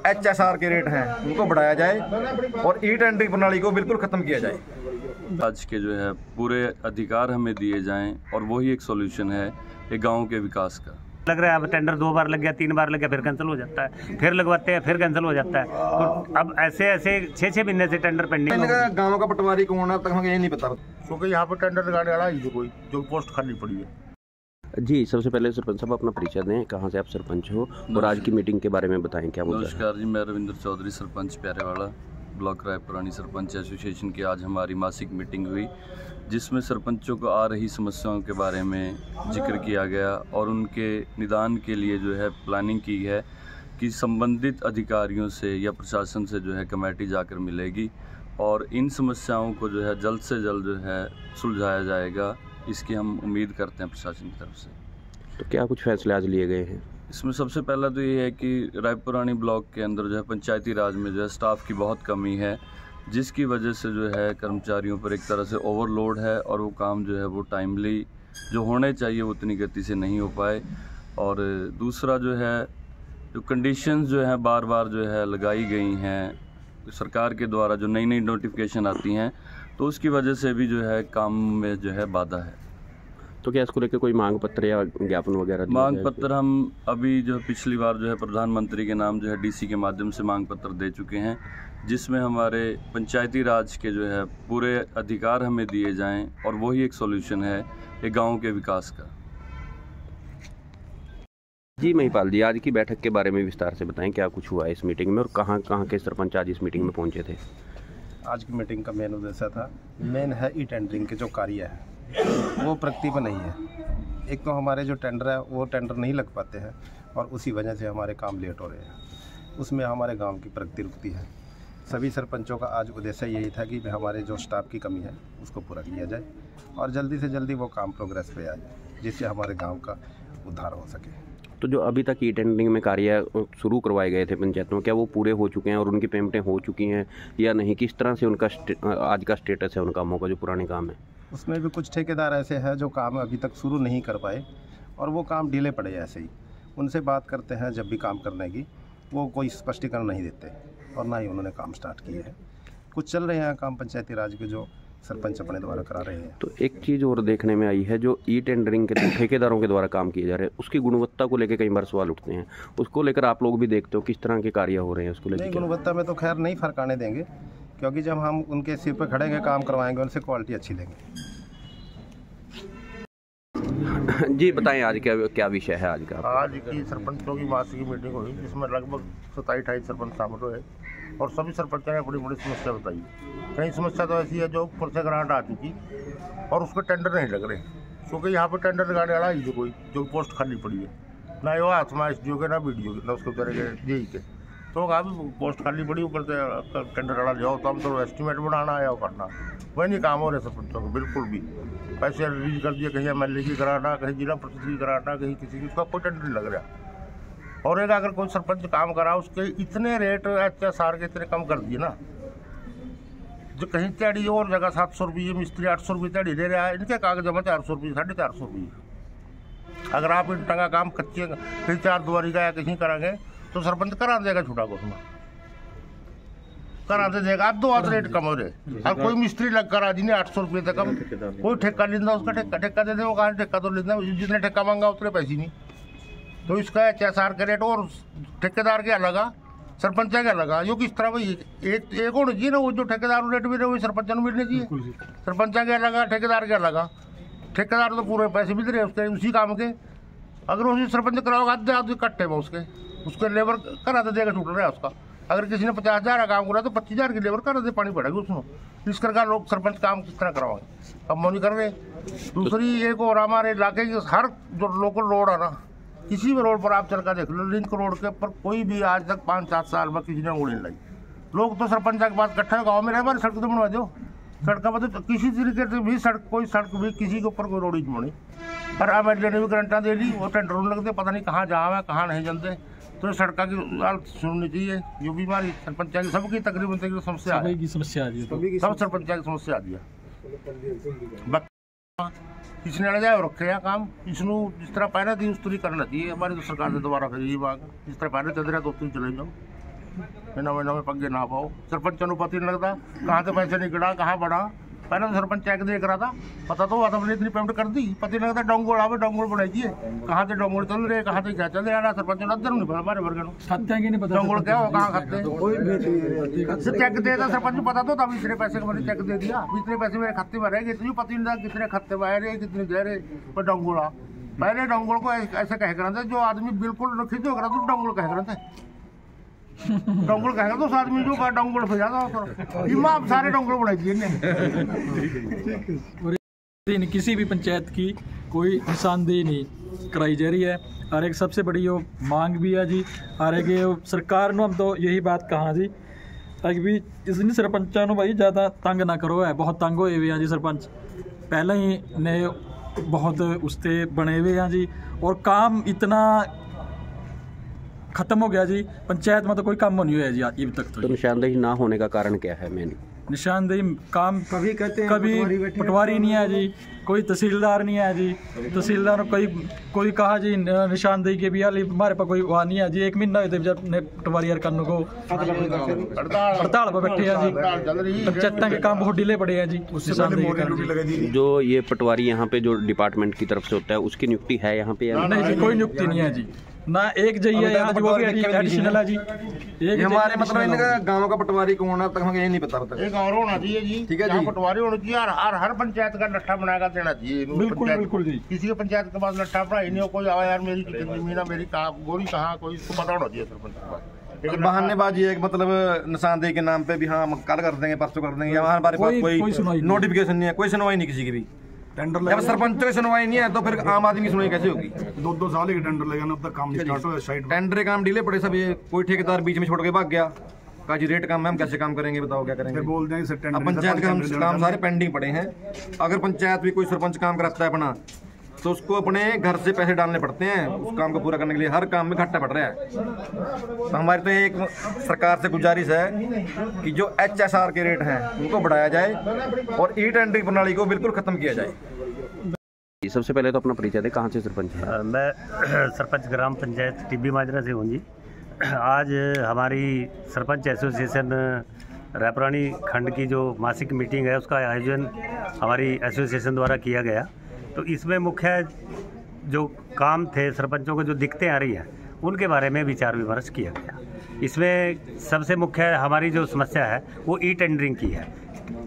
HSR के rate हैं उनको बढ़ाया जाए और ई टेंडरिंग प्रणाली को बिल्कुल ख़त्म किया जाए। आज के जो है पूरे अधिकार हमें दिए जाएं और वही एक सॉल्यूशन है एक गांव के विकास का। लग रहा है अब टेंडर 2 बार लग गया, 3 बार लग गया, फिर कैंसिल हो जाता है, फिर लगवाते हैं, फिर कैंसिल हो जाता है। तो अब ऐसे 6 महीने से टेंडर पेंडिंग। गाँव का पटवारी कौन है तक हमें यही नहीं पता, क्योंकि यहाँ पर टेंडर लगाने वाला ही कोई जो पोस्ट खाली पड़ी है। जी, सबसे पहले सरपंच साहब अपना परिचय दें, कहाँ से आप सरपंच हो और आज की मीटिंग के बारे में बताएं क्या मुद्दा है। नमस्कार जी, मैं रविंद्र चौधरी, सरपंच प्यारेवाड़ा ब्लॉक रायपुरानी सरपंच एसोसिएशन की आज हमारी मासिक मीटिंग हुई, जिसमें सरपंचों को आ रही समस्याओं के बारे में जिक्र किया गया और उनके निदान के लिए जो है प्लानिंग की है कि संबंधित अधिकारियों से या प्रशासन से जो है कमेटी जाकर मिलेगी और इन समस्याओं को जो है जल्द से जल्द जो है सुलझाया जाएगा। इसकी हम उम्मीद करते हैं प्रशासन की तरफ से। तो क्या कुछ फैसले आज लिए गए हैं? इसमें सबसे पहला तो ये है कि रायपुरानी ब्लॉक के अंदर जो है पंचायती राज में जो है स्टाफ की बहुत कमी है, जिसकी वजह से जो है कर्मचारियों पर एक तरह से ओवरलोड है और वो काम जो है वो टाइमली जो होने चाहिए वो उतनी गति से नहीं हो पाए। और दूसरा जो है जो कंडीशंस जो है बार बार जो है लगाई गई हैं सरकार के द्वारा, जो नई नोटिफिकेशन आती हैं, तो उसकी वजह से भी जो है काम में जो है बाधा है। तो क्या इसको लेकर कोई मांग पत्र या ज्ञापन वगैरह? मांग पत्र हम अभी जो पिछली बार जो है प्रधानमंत्री के नाम जो है डीसी के माध्यम से मांग पत्र दे चुके हैं, जिसमें हमारे पंचायती राज के जो है पूरे अधिकार हमें दिए जाएं और वही एक सॉल्यूशन है एक गांव के विकास का। जी महिपाल जी, आज की बैठक के बारे में विस्तार से बताएं, क्या कुछ हुआ इस मीटिंग में और कहाँ के सरपंच आज इस मीटिंग में पहुँचे थे? आज की मीटिंग का मेन उद्देश्य था, मेन है ई टेंडरिंग के जो कार्य है वो प्रगति पर नहीं है। एक तो हमारे जो टेंडर है वो टेंडर नहीं लग पाते हैं और उसी वजह से हमारे काम लेट हो रहे हैं, उसमें हमारे गांव की प्रगति रुकती है। सभी सरपंचों का आज उद्देश्य यही था कि हमारे जो स्टाफ की कमी है उसको पूरा किया जाए और जल्दी से जल्दी वो काम प्रोग्रेस पे आ जाए, जिससे हमारे गाँव का उद्धार हो सके। तो जो अभी तक ई टेंडरिंग में कार्य शुरू करवाए गए थे पंचायतों, क्या वो पूरे हो चुके हैं और उनकी पेमेंटें हो चुकी हैं या नहीं? किस तरह से उनका आज का स्टेटस है उन कामों का जो पुराने काम है? उसमें भी कुछ ठेकेदार ऐसे हैं जो काम अभी तक शुरू नहीं कर पाए और वो काम डिले पड़े ऐसे ही। उनसे बात करते हैं जब भी काम करने की, वो कोई स्पष्टीकरण नहीं देते और ना ही उन्होंने काम स्टार्ट किए हैं। कुछ चल रहे हैं काम पंचायती राज के जो सरपंच अपने द्वारा करा रहे हैं। तो एक चीज़ और देखने में आई है, जो ई टेंडरिंग के ठेकेदारों के द्वारा काम किए जा रहे हैं उसकी गुणवत्ता को लेकर कई बार सवाल उठते हैं। उसको लेकर आप लोग भी देखते हो किस तरह के कार्य हो रहे हैं उसको लेकर? गुणवत्ता में तो खैर नहीं फर्क आने देंगे, क्योंकि जब हम उनके सिर पर खड़ेंगे काम करवाएंगे उनसे क्वालिटी अच्छी लेंगे। जी बताएं, आज क्या विषय है आज का? आज की सरपंचों की मासिक मीटिंग हुई, जिसमें लगभग 27-28 सरपंच शामिल हुए और सभी सरपंचों ने बड़ी बड़ी समस्या बताई। कई समस्या तो ऐसी है जो ऊपर से ग्रांट आ चुकी और उसको टेंडर नहीं लग रहे, क्योंकि यहाँ पर टेंडर लगाने वाला ही कोई जो पोस्ट खाली पड़ी है, ना वो आत्मा एसडीओ के ना बीडीओ के ना उसके तरह यही के, तो अभी पोस्ट खाली पड़ी, ऊपर से टेंडर वाला जाओ तो हम तो एस्टिमेट बनाना है और करना, वही नहीं काम हो रहे सरपंचों को बिल्कुल भी। पैसे रिलीज कर दिए, कहीं एमएलए की कराना, कहीं जिला परिषद की कराना, कहीं किसी की, उसका कोई टेंडर नहीं लग रहा। और एक अगर कोई सरपंच काम करा उसके इतने रेट HSR के इतने कम कर दिए ना, जो कहीं दिहाड़ी और जगह 700 रुपये, मिस्त्री 800 रुपये दिहाड़ी दे रहा है, इनके कागज जमा 400 रुपये 450 रुपये। अगर आप इन टंगा काम कच्चे कहीं 4 दुआरी का या कहीं कराएंगे तो सरपंच करा देगा छुटा को, उसमें करा दे देगा, दो हाथ रेट कम हो रहे। और कोई मिस्त्री लग करा जिन्हें 800 रुपये तक कम, कोई ठेका लेना उसका ठेका दे दे, वो कहाँ ठेका तो लेना, जितने ठेका मांगा उतने पैसे नहीं। तो इसका HSR का रेट और ठेकेदार क्या लगा, सरपंच क्या लगा, यो किस तरह भाई एक होना चाहिए ना, वो जो ठेकेदार रेट मिले वही सरपंच को मिलने चाहिए। सरपंच क्या लगा, ठेकेदार क्या लगा, ठेकेदार तो पूरे पैसे मिल रहे उसके उसी काम के। अगर उसी सरपंच कराओगे आधे कट्टे में उसके लेबर करा दे देगा, छूट रहा है उसका। अगर किसी ने 50,000 का काम करा तो 25,000 की लेबर करा दे, पानी पड़ेगा उसमें। इस करके लोग सरपंच काम किस तरह करवाएंगे, अब वो नहीं कर रहे। दूसरी एक और हमारे इलाके की हर जो लोकल रोड है ना, किसी भी रोड पर आप चल कर देख लो, लिंक रोड के ऊपर कोई भी आज तक 5-7 साल में किसी ने उंगली नहीं लाई। लोग तो सरपंच के पास इकट्ठा गाँव में रहे, हमारी सड़क तो बनवा दो, सड़क मतलब किसी तरीके से भी सड़क, कोई सड़क भी किसी के ऊपर कोई रोड ही बनी। पर एमएलए ने भी गारंटा दे दी, वो टेंडर लगते, पता नहीं कहाँ जा है कहाँ नहीं जानते। तो सड़क की हालत सुननी चाहिए, जो भी हमारी सरपंच की सबकी तकरीबन समस्या है, सब सरपंच की समस्या आ रही है। इसने लगा रखे हैं काम, इसनों जिस तरह पहले थी उस तरह करना चाहिए। हमारी तो सरकार ने दोबारा फिर ये मांग, जिस तरह पहले चल रहा तो उस तरह चले जाओ। महीना में पग्गे ना पाओ। सरपंच को पता नहीं लगता कहाँ से पैसे निकला कहाँ बढ़ा। पहले तो सरपंच चेक देख रहा था, पता तो हुआ था, इतनी पेमेंट कर दी, पता नहीं लगता डोंगोड़ आवे डोंगोड़ बनाई दिए, कहाँ से डोंगोड़ चल रहे कहाँ से क्या चल रहा। सरपंच ने अदर नहीं पता हमारे वर्ग खाते नहीं पता डोंगोड़ क्या हो कहाँ खाते चेक दे था। सरपंच को पता तो था इतने पैसे का मैंने चेक दे दिया, इतने पैसे मेरे खाते में रहेंगे, तुझे पता नहीं था कितने खाते में आए रहे कितने दे रहे। पर डोंगोड़ा पहले डोंगोड़ को ऐसे कह कर जो आदमी बिल्कुल खिंचो करा तो डोंगोड़ कह कर डोंगल कहेगा तो उस आदमी जो का डोंगल हो जाता इमाम सारे डोंगल बनाई दिए ने। किसी भी पंचायत की कोई निशानदेही नहीं कराई जा रही है और एक सबसे बड़ी वो मांग भी है जी। और एक सरकार ने हम तो यही बात कहा जी भी इसने सरपंचा भाई ज़्यादा तंग ना करो है, बहुत तंग होए हुए हैं जी। सरपंच पहले ही ने बहुत उसते बने हुए हैं जी और काम इतना खत्म हो गया जी। पंचायत में तो कोई काम नहीं हुआ जी अभी तक। तो निशानदेही ना होने का कारण क्या है? मेन निशानदेही काम कभी कहते हैं कभी पटवारी नहीं है जी, कोई तहसीलदार नहीं है जी। तहसीलदार कोई कहा जी निशानदेही के भी हमारे पास कोई वहाँ नहीं है जी। 1 महीना होते जब पटवारी यार करने को हड़ताल पर बैठे हैं जी। पंचायत के काम बहुत डिले पड़े हैं जी उस निशानदेही के कारण। जो ये पटवारी यहाँ पे जो डिपार्टमेंट की तरफ से होता है उसकी नियुक्ति है यहाँ पे? नहीं जी, कोई नियुक्ति नहीं है जी ना। एक जई है यहाँ वो भी एडिशनल है जी। एक हमारे मतलब इनका गांव का पटवारी कौन है तक हमें ये नहीं पता। एक और होना चाहिए जी, ठीक है जी, पटवारी होना चाहिए और हर पंचायत का लट्ठा बनाकर देना चाहिए। बिल्कुल जी। किसी के पंचायत के पास लट्ठा पड़ा ही नहीं हो, कोई आवा यार मेरी कितनी जमीन है मेरी कहाँ गोरी कहाँ, कोई इसको पता होना चाहिए सरपंच के पास। बहानेबाजी है मतलब निशानदेही के नाम पे भी हाँ कल कर देंगे परसों कर देंगे, हमारे पास कोई नोटिफिकेशन नहीं है, कोई सुनवाई नहीं किसी की भी। जब सरपंच की सुनवाई नहीं है तो फिर आम आदमी की सुनवाई कैसे होगी? 2 साल के टेंडर लगे अब तक काम नहीं स्टार्ट हुआ साइड टेंडर काम डिले पड़े सब। ये कोई ठेकेदार बीच में छोड़ के भाग गया का जी रेट काम है हम कैसे काम करेंगे बताओ क्या करेंगे। बोल देंगे अब पंचायत के काम सारे पेंडिंग पड़े हैं। अगर पंचायत भी कोई सरपंच काम कराता है अपना तो उसको अपने घर से पैसे डालने पड़ते हैं उस काम को पूरा करने के लिए। हर काम में घाटा पड़ रहा है। तो हमारी तो एक सरकार से गुजारिश है कि जो HSR के रेट हैं उनको बढ़ाया जाए और ई टेंडरिंग प्रणाली को बिल्कुल खत्म किया जाए। सबसे पहले तो अपना परिचय दें, कहाँ से सरपंच है? मैं सरपंच ग्राम पंचायत टिब्बी माजरा से हूँ जी। आज हमारी सरपंच एसोसिएशन रायपुरानी खंड की जो मासिक मीटिंग है उसका आयोजन हमारी एसोसिएशन द्वारा किया गया। तो इसमें मुख्य जो काम थे सरपंचों को जो दिक्कतें आ रही हैं उनके बारे में विचार विमर्श किया गया। इसमें सबसे मुख्य हमारी जो समस्या है वो ई टेंडरिंग की है।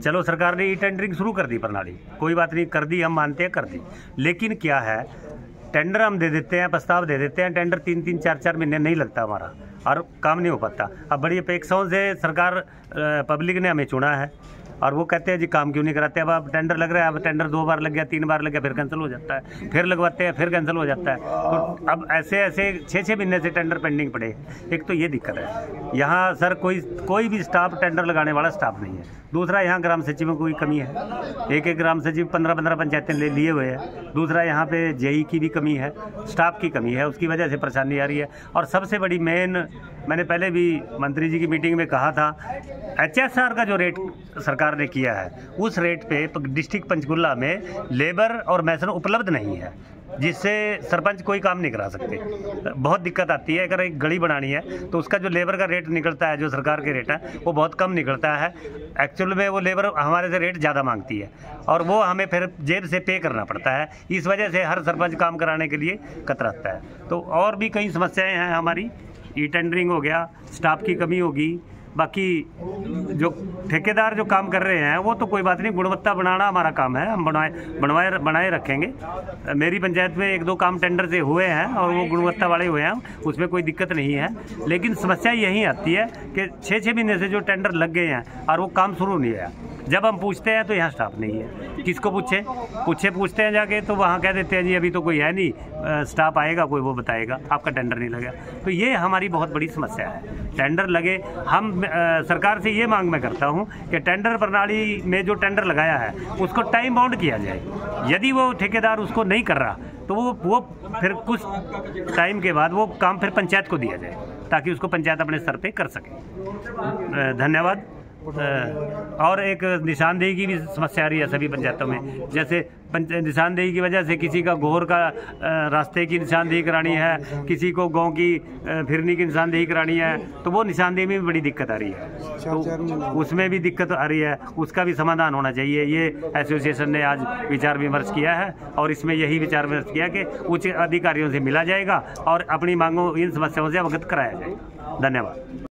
चलो सरकार ने ई टेंडरिंग शुरू कर दी प्रणाली, कोई बात नहीं, कर दी, हम मानते हैं कर दी, लेकिन क्या है टेंडर हम दे देते हैं, प्रस्ताव दे देते हैं, टेंडर 3-3, 4-4 महीने नहीं लगता हमारा और काम नहीं हो पाता। अब बड़ी अपेक्षाओं से सरकार पब्लिक ने हमें चुना है और वो कहते हैं जी काम क्यों नहीं कराते। अब टेंडर लग रहा है, अब टेंडर 2 बार लग गया, 3 बार लग गया, फिर कैंसिल हो जाता है, फिर लगवाते हैं, फिर कैंसिल हो जाता है। तो अब ऐसे 6-6 महीने से टेंडर पेंडिंग पड़े। एक तो ये दिक्कत है यहाँ सर, कोई भी स्टाफ टेंडर लगाने वाला स्टाफ नहीं है। दूसरा यहाँ ग्राम सचिव में कोई कमी है, एक ग्राम सचिव 15-15 पंचायतें लिए हुए हैं। दूसरा यहाँ पे जेई की भी कमी है, स्टाफ की कमी है, उसकी वजह से परेशानी आ रही है। और सबसे बड़ी मैंने पहले भी मंत्री जी की मीटिंग में कहा था, HSR का जो रेट सरकार ने किया है उस रेट पे डिस्ट्रिक्ट पंचकुला में लेबर और मैसन उपलब्ध नहीं है, जिससे सरपंच कोई काम नहीं करा सकते। बहुत दिक्कत आती है। अगर एक गली बनानी है तो उसका जो लेबर का रेट निकलता है, जो सरकार के रेट है, वो बहुत कम निकलता है। एक्चुअल में वो लेबर हमारे से रेट ज़्यादा मांगती है और वो हमें फिर जेब से पे करना पड़ता है। इस वजह से हर सरपंच काम कराने के लिए कतराता है। तो और भी कई समस्याएँ हैं हमारी, ई टेंडरिंग हो गया, स्टाफ की कमी होगी, बाकी जो ठेकेदार जो काम कर रहे हैं वो तो कोई बात नहीं, गुणवत्ता बनाना हमारा काम है, हम बनाए रखेंगे। मेरी पंचायत में 1-2 काम टेंडर से हुए हैं और वो गुणवत्ता वाले हुए हैं, उसमें कोई दिक्कत नहीं है। लेकिन समस्या यही आती है कि 6-6 महीने से जो टेंडर लग गए हैं और वो काम शुरू नहीं है। जब हम पूछते हैं तो यहाँ स्टाफ नहीं है, किसको पूछते हैं जाके तो वहाँ कह देते हैं जी अभी तो कोई है नहीं, स्टाफ आएगा कोई वो बताएगा, आपका टेंडर नहीं लगा। तो ये हमारी बहुत बड़ी समस्या है। टेंडर लगे, हम सरकार से ये मांग मैं करता हूँ कि टेंडर प्रणाली में जो टेंडर लगाया है उसको टाइम बाउंड किया जाए। यदि वो ठेकेदार उसको नहीं कर रहा तो वो फिर कुछ टाइम के बाद वो काम फिर पंचायत को दिया जाए ताकि उसको पंचायत अपने स्तर पे कर सके। धन्यवाद। और एक निशानदेही की भी समस्या आ रही है सभी पंचायतों में। जैसे निशानदेही की वजह से किसी का गोहर का रास्ते की निशानदेही करानी है, किसी को गांव की फिरनी की निशानदेही करानी है, तो वो निशानदेही में भी बड़ी दिक्कत आ रही है, तो उसमें भी दिक्कत आ रही है, उसका भी समाधान होना चाहिए। ये एसोसिएशन ने आज विचार विमर्श किया है और इसमें यही विचार विमर्श किया कि उच्च अधिकारियों से मिला जाएगा और अपनी मांगों इन समस्याओं से अवगत कराया जाएगा। धन्यवाद।